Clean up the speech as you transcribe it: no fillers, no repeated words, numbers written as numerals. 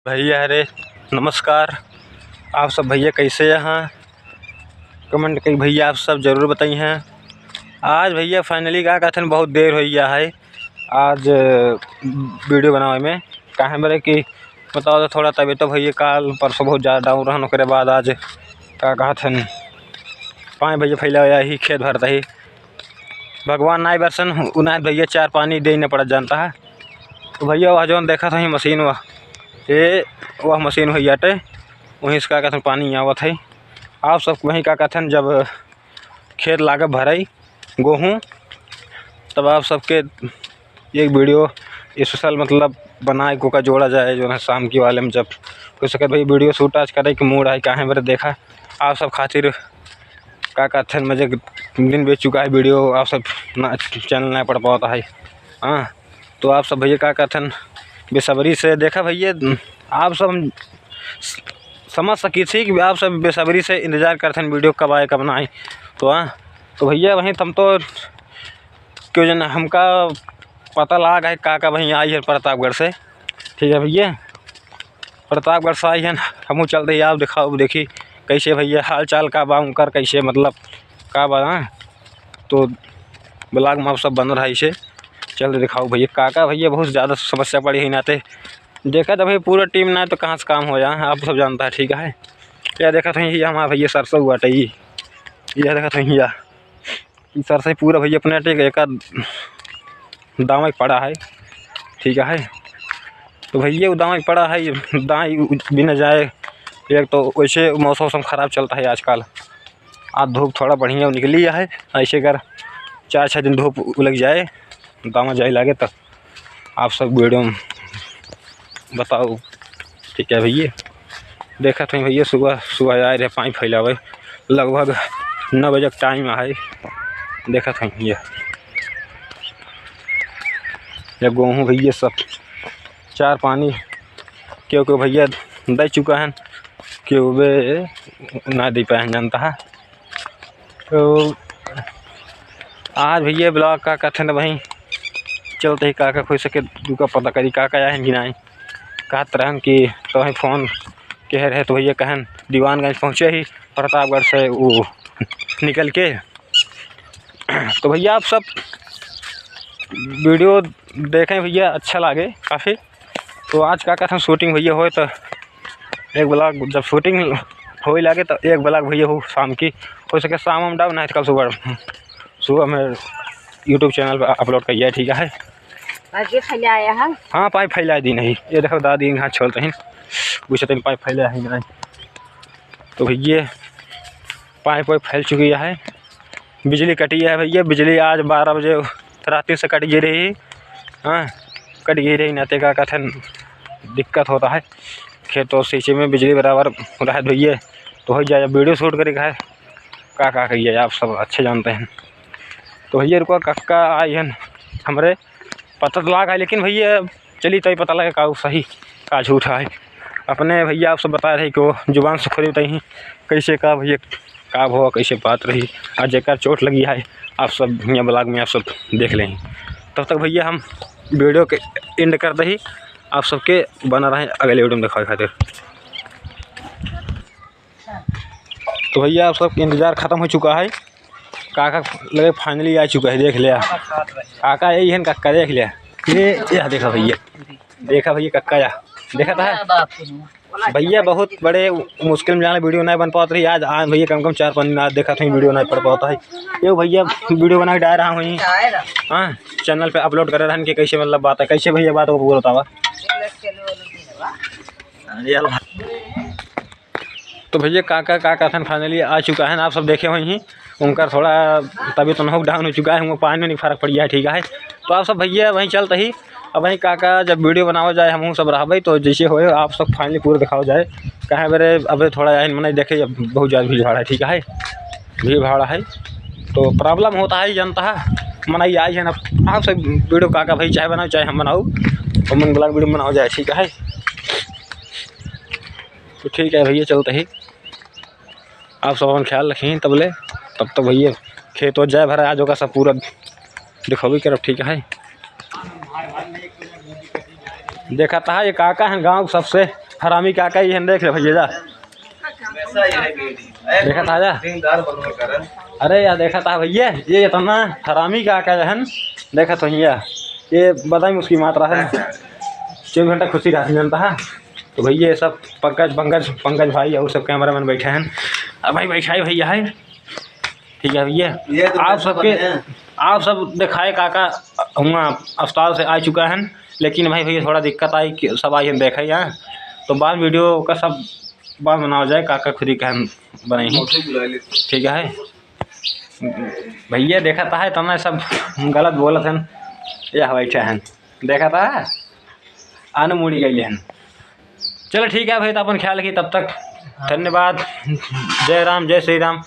भैया अरे नमस्कार। आप सब भैया कैसे हैं? कमेंट करी भैया आप सब ज़रूर बताई हैं। आज भैया फाइनली का कहते हैं बहुत देर हो गया है आज वीडियो बनावे में। कहे मेरे कि बताओ तो थोड़ा तबीयत तो भैया काल परसों बहुत ज़्यादा डाउन रहन के बाद आज का कहते हैं पाँच भैया फैला हुआ ही खेत भरता ही भगवान नाई बरसन उन्हें भैया चार पानी देना पड़ जानता है। तो भैया वह जो देखा था ही मशीन वह मशीन भैया टे वहीं से का कहते हैं पानी आवत है। आप सब वहीं का कहते हैं जब खेत लागे भराई गेहूँ तब आप सबके एक वीडियो स्पेशल मतलब बनाए को का जोड़ा जाए जो है शाम की वाले में जब हो सके भाई वीडियो शूट आज करे कि मूड है कहाँ मेरे देखा आप सब खातिर का कहते हैं मुझे दिन बेच चुका है वीडियो आप सब चैनल नहीं पढ़ पाता है। हाँ तो आप सब भैया का कहते हैं बेसब्री से देखा भैया आप सब समझ सकी थी कि आप सब बेसब्री से इंतज़ार करते हैं वीडियो कब आए कब ना आए। तो हाँ तो भैया वहीं तुम तो क्यों जन हमका पता लगा है का वहीं आई है प्रतापगढ़ से। ठीक है भैया प्रतापगढ़ से आई है हम चलते ही आप दिखाओ देखी कैसे भैया हाल चाल का बा उनकर कैसे मतलब का बा। तो ब्लॉग में आप सब बन रहा है इसे चल दिखाओ भैया काका भैया बहुत ज़्यादा समस्या पड़ी है नाते देखा था भाई पूरा टीम ना तो कहाँ से काम हो जाए आप सब जानता है। ठीक है क्या देखा था ये हमारा भैया सरसों हुआ था यह देखा था ये सरसों पूरा भैया अपने एक दाम पड़ा है। ठीक है तो भैया वो दाम पड़ा है दाई बिना जाए एक तो वैसे मौसम ख़राब चलता है आजकल। आज धूप थोड़ा बढ़िया निकली है ऐसे कर 4-6 दिन धूप लग जाए दामा जाए लगे तो आप सब वीडियो में बताओ। ठीक है भैया देखा था भैया सुबह आए रहे पानी फैलावे लगभग 9 बजे टाइम है देखा था भैया गेहूँ भैया सब चार पानी क्योंकि भैया दे चुका है क्यों वे ना दे पाए जानता है। तो आज भैया ब्लॉग का कहते हैं वहीं चलते ही काका कोई सके दुका पता करी काका आए हैं कि नहीं कहते रहन कि तो वहीं फ़ोन कह रहे तो भैया कहन दीवानगंज पहुँचे ही प्रतापगढ़ से वो निकल के। तो भैया आप सब वीडियो देखें भैया अच्छा लगे काफ़ी। तो आज का कहते हैं शूटिंग भैया हो तो एक ब्लॉग जब शूटिंग हो ही लगे तो एक ब्लॉग भैया हो शाम की हो सके शाम हम डाउन नहीं कल सुबह में यूट्यूब चैनल पर अपलोड किया है। ठीक है फैलाया है हाँ पाइप फैला दी नहीं ये देखो दादी यहाँ छोड़ते हैं पूछते हैं पाइप फैला है नहीं। तो भैया पाइप वाइप फैल चुकी है बिजली कटी है भैया बिजली आज 12 बजे रात से कट गई रही। हाँ कट गई रही नाते का कथन दिक्कत होता है खेतों सींचे में बिजली बराबर रहे भैया तो हो जाए वीडियो शूट करे है का कहिए आप सब अच्छे जानते हैं। तो भैया रुको कक्का आई है हमारे पता तो लगा है लेकिन भैया चलिए तो पता लगे का सही का झूठा है अपने भैया आप सब बता रहे कि वो जुबान से खुद बताई कैसे का भैया का हो कैसे बात रही और जेकर चोट लगी है आप सब यहाँ ब्लॉग में आप सब देख लें। तब तक भैया हम वीडियो के एंड करते ही आप सबके बना रहे अगले वीडियो में दिखाए खातिर। तो भैया आप सबका इंतज़ार ख़त्म हो चुका है काका लगे फाइनली आ चुका है देख लिया काका यही है काका देख लिया ये देखा भैया कक्का या देखा था भैया बहुत बड़े मुश्किल में जाने वीडियो नहीं बन पाता रही आज भैया कम 4-5 दिन आज देखा था वीडियो नहीं पड़ पाता है ये भैया वीडियो बना के डाल रहा हूँ हाँ चैनल पे अपलोड कर रहा है कि कैसे मतलब बात है कैसे भैया बात को बोलता हुआ। तो भैया काका था फाइनली आ चुका है आप सब देखे वहीं उनका थोड़ा तबीयत तो नहीं डाउन हो चुका है उनको पानी में नहीं फ़र्क पड़ गया है। ठीक है तो आप सब भैया वहीं चलते ही अब वहीं काका जब वीडियो बनाओ जाए हम सब रहा तो जैसे हो आप सब फाइनली पूरा दिखाओ जाए कहे मेरे अब थोड़ा मैंने देखे बहुत ज़्यादा भीड़ भाड़ है। ठीक है भीड़ भाड़ है तो प्रॉब्लम होता है जनता है मनाई आई है ना आप सब वीडियो काका भाई चाहे बनाओ चाहे हम बनाओ तो मन ब्लॉग वीडियो बनाओ जाए। ठीक है तो ठीक है भैया चलते ही आप सब अपन ख्याल रखें तब तक भैया खेत हो जाए भरा आज होगा सब पूरा दिखाओ भी कर। ठीक है देखा था ये काका है गांव सबसे हरामी काका ही है, देख ले भैया जा। देखा था जा, अरे यार देखा था भैया ये इतना हरामी काका है, देखा तो भैया ये बताई उसकी मात्रा है 24 घंटा खुशी रहती जनता है। तो भैया ये सब पंकज भाई और सब कैमरा मैन बैठे हैं। अब भाई बैठा है भैया है, ठीक है भैया। आप सब दिखाए काका हुआ अस्पताल से आ चुका है, लेकिन भाई भैया थोड़ा दिक्कत आई कि सब आई हम देखा यहाँ, तो बाद वीडियो का सब बात बनाओ जाए, काका खुद ही कहन बने ही, ठीक है भैया। देखा था तना सब गलत बोलत हैं या बैठे हैं, देखा था आने मुड़ी गई हैं। चलो ठीक है भाई, तो अपन ख्याल रखिए तब तक, धन्यवाद। जय राम जय श्री राम।